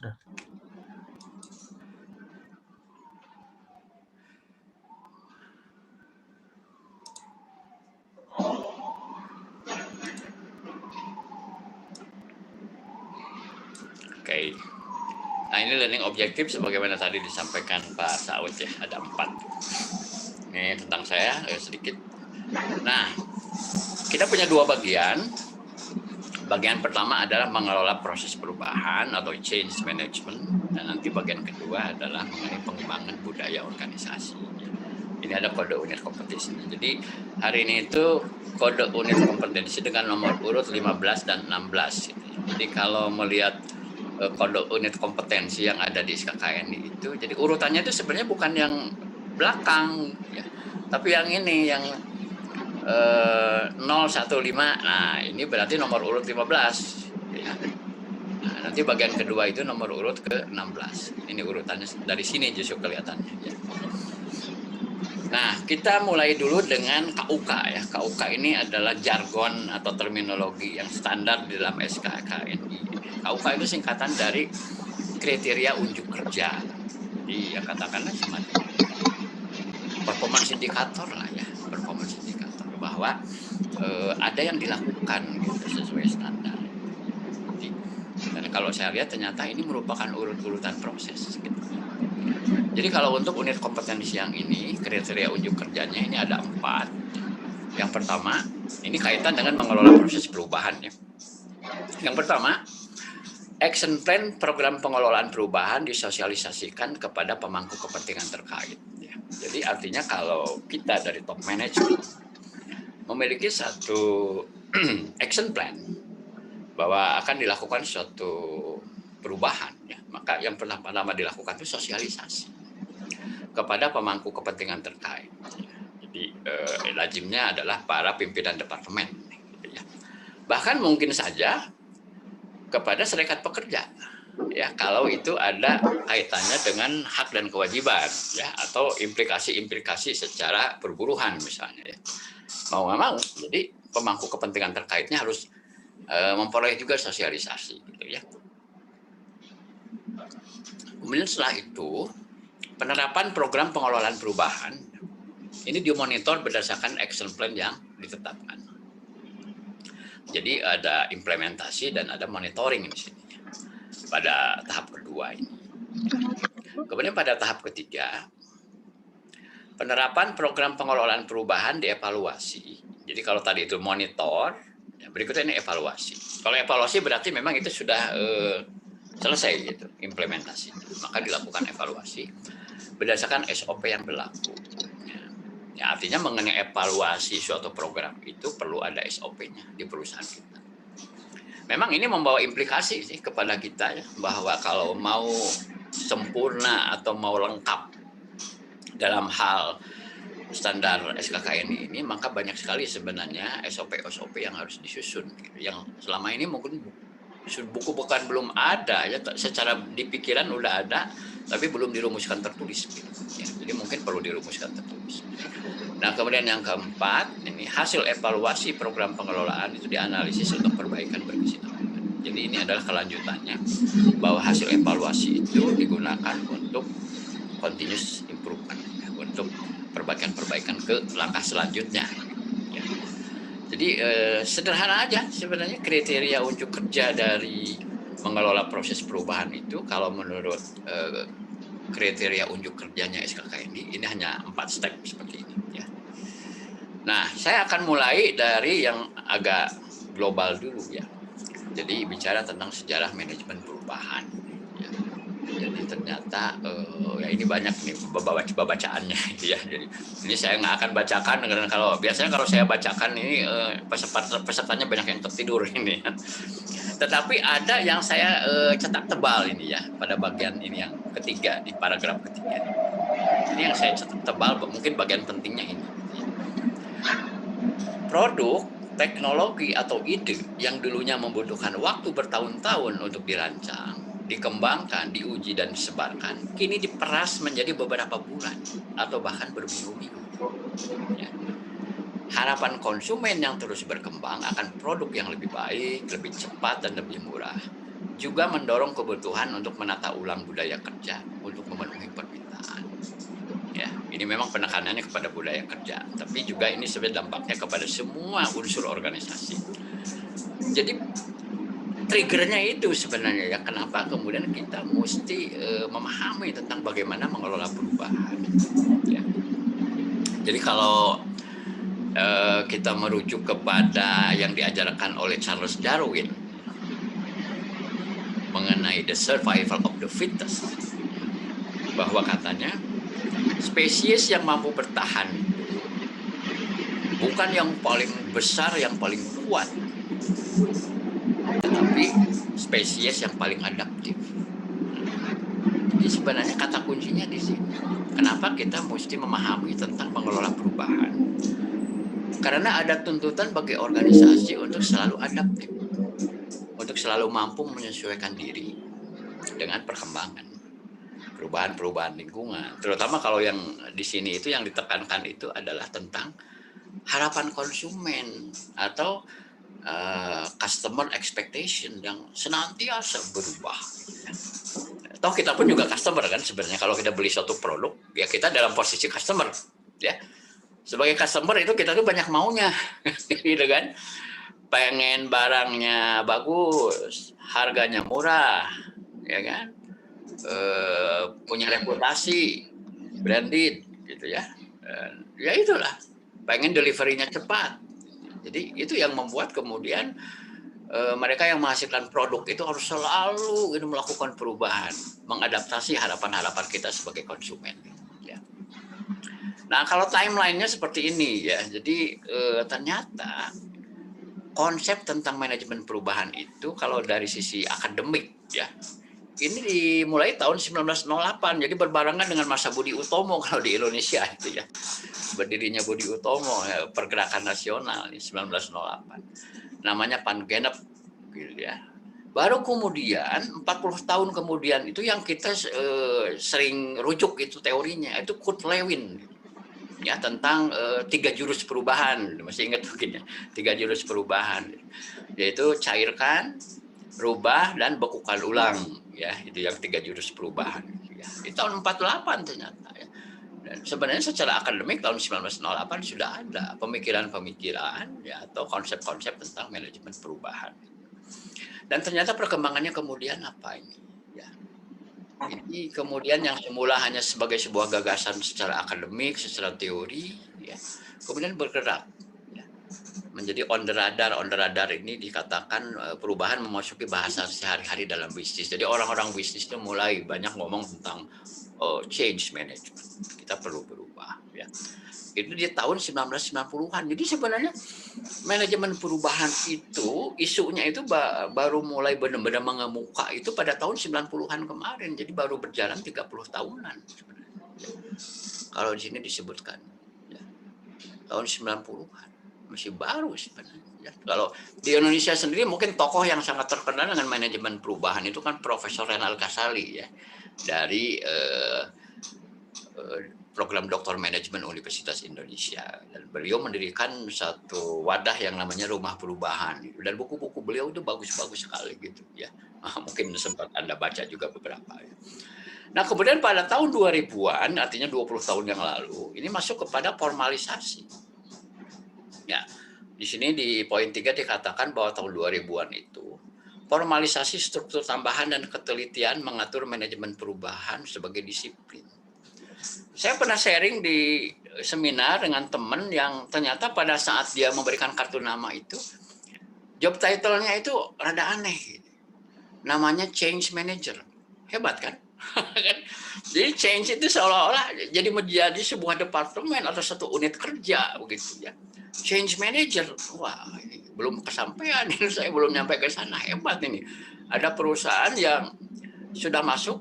Sudah. Oke. Nah, ini learning objektif sebagaimana tadi disampaikan Pak Saud ya, ada 4. Ini tentang saya sedikit. Nah, kita punya 2 bagian. Bagian pertama adalah mengelola proses perubahan atau change management, dan nanti bagian kedua adalah mengenai pengembangan budaya organisasi. Ini ada kode unit kompetensi. Jadi hari ini itu kode unit kompetensi dengan nomor urut 15 dan 16. Jadi kalau melihat kode unit kompetensi yang ada di SKKNI itu, jadi urutannya itu sebenarnya bukan yang belakang ya, tapi yang ini yang 015. Nah, ini berarti nomor urut 15 ya. Nah, nanti bagian kedua itu nomor urut ke-16. Ini urutannya dari sini justru kelihatannya ya. Nah, kita mulai dulu dengan KUK ya. KUK ini adalah jargon atau terminologi yang standar di dalam SKKNI. KUK itu singkatan dari kriteria unjuk kerja. Jadi ya katakanlah semacam performance indikator lah ya, performance indikator bahwa ada yang dilakukan gitu sesuai standar. Dan kalau saya lihat ternyata ini merupakan urut-urutan proses gitu. Jadi kalau untuk unit kompetensi yang ini, kriteria unjuk kerjanya ini ada 4. Yang pertama, ini kaitan dengan mengelola proses perubahan ya. Yang pertama, action plan program pengelolaan perubahan disosialisasikan kepada pemangku kepentingan terkait. Ya. Jadi artinya kalau kita dari top management memiliki satu action plan bahwa akan dilakukan suatu perubahan, ya, maka yang pertama dilakukan itu sosialisasi kepada pemangku kepentingan terkait. Jadi lazimnya adalah para pimpinan departemen. Gitu ya. Bahkan mungkin saja kepada serikat pekerja, ya kalau itu ada kaitannya dengan hak dan kewajiban, ya atau implikasi-implikasi secara perburuhan misalnya. Ya. Mau nggak mau, jadi pemangku kepentingan terkaitnya harus memperoleh juga sosialisasi, gitu ya. Kemudian setelah itu penerapan program pengelolaan perubahan ini dimonitor berdasarkan action plan yang ditetapkan. Jadi ada implementasi dan ada monitoring di sini pada tahap kedua ini. Kemudian pada tahap ketiga, penerapan program pengelolaan perubahan dievaluasi. Jadi kalau tadi itu monitor, berikutnya ini evaluasi. Kalau evaluasi berarti memang itu sudah selesai gitu implementasi, maka dilakukan evaluasi berdasarkan SOP yang berlaku. Ya, artinya mengenai evaluasi suatu program itu perlu ada SOP-nya di perusahaan kita. Memang ini membawa implikasi sih kepada kita ya, bahwa kalau mau sempurna atau mau lengkap dalam hal standar SKKNI ini, maka banyak sekali sebenarnya SOP yang harus disusun. Yang selama ini mungkin buku bukan belum ada ya, secara di pikiran udah ada, tapi belum dirumuskan tertulis. Ya, jadi mungkin perlu dirumuskan tertulis. Nah, kemudian yang keempat, ini hasil evaluasi program pengelolaan itu dianalisis untuk perbaikan berkesinambungan. Jadi ini adalah kelanjutannya, bahwa hasil evaluasi itu digunakan untuk continuous improvement, ya, untuk perbaikan-perbaikan ke langkah selanjutnya. Ya. Jadi sederhana aja sebenarnya kriteria unjuk kerja dari mengelola proses perubahan itu. Kalau menurut kriteria unjuk kerjanya SKKNI ini hanya 4 step seperti ini ya. Nah, saya akan mulai dari yang agak global dulu ya. Jadi bicara tentang sejarah manajemen perubahan ya. Jadi ternyata ya ini banyak nih bacaannya ya. Jadi ini saya nggak akan bacakan, karena kalau biasanya kalau saya bacakan ini pesertanya banyak yang tertidur ini ya. Tetapi ada yang saya cetak tebal ini ya pada bagian ini yang ketiga, di paragraf ketiga. Ini yang saya cetak tebal, mungkin bagian pentingnya ini. Produk, teknologi atau ide yang dulunya membutuhkan waktu bertahun-tahun untuk dirancang, dikembangkan, diuji dan disebarkan, kini diperas menjadi beberapa bulan atau bahkan berminggu-minggu. Ya. Harapan konsumen yang terus berkembang akan produk yang lebih baik, lebih cepat dan lebih murah. juga mendorong kebutuhan untuk menata ulang budaya kerja untuk memenuhi permintaan. Ya, ini memang penekanannya kepada budaya kerja, tapi juga ini sebenarnya dampaknya kepada semua unsur organisasi. Jadi triggernya itu sebenarnya ya, kenapa kemudian kita mesti memahami tentang bagaimana mengelola perubahan. Ya. Jadi kalau kita merujuk kepada yang diajarkan oleh Charles Darwin mengenai the survival of the fittest, bahwa katanya spesies yang mampu bertahan bukan yang paling besar, yang paling kuat, tetapi spesies yang paling adaptif. Jadi sebenarnya kata kuncinya di sini. Kenapa kita mesti memahami tentang mengelola perubahan? Karena ada tuntutan bagi organisasi untuk selalu adaptif, untuk selalu mampu menyesuaikan diri dengan perkembangan perubahan-perubahan lingkungan. Terutama kalau yang di sini itu yang ditekankan itu adalah tentang harapan konsumen atau customer expectation yang senantiasa berubah. Toh kita pun juga customer kan sebenarnya, kalau kita beli suatu produk ya kita dalam posisi customer ya. Sebagai customer itu kita tuh banyak maunya gitu kan, pengen barangnya bagus, harganya murah ya kan, punya reputasi branded gitu ya. Ya itulah, pengen deliverynya cepat. Jadi itu yang membuat kemudian mereka yang menghasilkan produk itu harus selalu melakukan perubahan, mengadaptasi harapan-harapan kita sebagai konsumen. Ya. Nah kalau timelinenya seperti ini ya, jadi ternyata konsep tentang manajemen perubahan itu kalau dari sisi akademik ya, ini dimulai tahun 1908, jadi berbarengan dengan masa Budi Utomo kalau di Indonesia itu ya. Berdirinya Budi Utomo, ya, Pergerakan Nasional 1908. Namanya Pangenep gitu ya. Baru kemudian 40 tahun kemudian itu yang kita sering rujuk itu teorinya, itu Kurt Lewin ya, tentang 3 jurus perubahan. Masih ingat mungkin ya, 3 jurus perubahan. Yaitu cairkan, rubah, dan bekukan ulang ya, itu yang 3 jurus perubahan ya. Di tahun 48 ternyata ya. Dan sebenarnya secara akademik tahun 1908 sudah ada pemikiran-pemikiran ya, atau konsep-konsep tentang manajemen perubahan. Dan ternyata perkembangannya kemudian apa ini? Ya. Ini kemudian yang semula hanya sebagai sebuah gagasan secara akademik, secara teori, ya, kemudian bergerak ya, menjadi on the radar. On the radar ini dikatakan perubahan memasuki bahasa sehari-hari dalam bisnis. Jadi orang-orang bisnis itu mulai banyak ngomong tentang change management. Kita perlu berubah ya. Itu di tahun 1990-an. Jadi sebenarnya manajemen perubahan itu isunya itu baru mulai benar-benar mengemuka itu pada tahun 90-an kemarin. Jadi baru berjalan 30 tahunan sebenarnya. Kalau di sini disebutkan ya, tahun 90-an masih baru sebenarnya. Ya. Kalau di Indonesia sendiri mungkin tokoh yang sangat terkenal dengan manajemen perubahan itu kan Profesor Renal Kasali ya, dari program Doktor Manajemen Universitas Indonesia, dan beliau mendirikan satu wadah yang namanya Rumah Perubahan dan buku-buku beliau itu bagus-bagus sekali gitu ya. Mungkin sempat Anda baca juga beberapa ya. Nah kemudian pada tahun 2000-an, artinya 20 tahun yang lalu, ini masuk kepada formalisasi ya. Di sini di poin 3 dikatakan bahwa tahun 2000-an itu formalisasi struktur tambahan dan ketelitian mengatur manajemen perubahan sebagai disiplin. Saya pernah sharing di seminar dengan teman yang ternyata pada saat dia memberikan kartu nama itu, job title-nya itu rada aneh. Namanya change manager. Hebat kan? Jadi change itu seolah-olah jadi menjadi sebuah departemen atau satu unit kerja begitu ya. Change manager, wah ini belum kesampaian, ini saya belum nyampe ke sana. Hebat ini. Ada perusahaan yang sudah masuk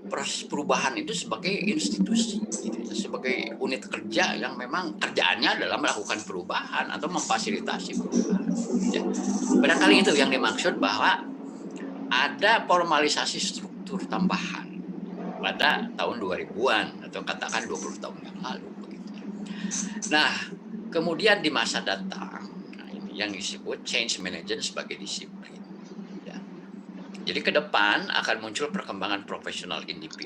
proses perubahan itu sebagai institusi, gitu ya, sebagai unit kerja yang memang kerjaannya adalah melakukan perubahan atau memfasilitasi perubahan. Ya. Barangkali itu yang dimaksud bahwa ada formalisasi struktur tambahan pada tahun 2000-an atau katakan 20 tahun yang lalu begitu. Nah, kemudian di masa datang, nah ini yang disebut change management sebagai disiplin. Ya. Jadi ke depan akan muncul perkembangan profesional individu.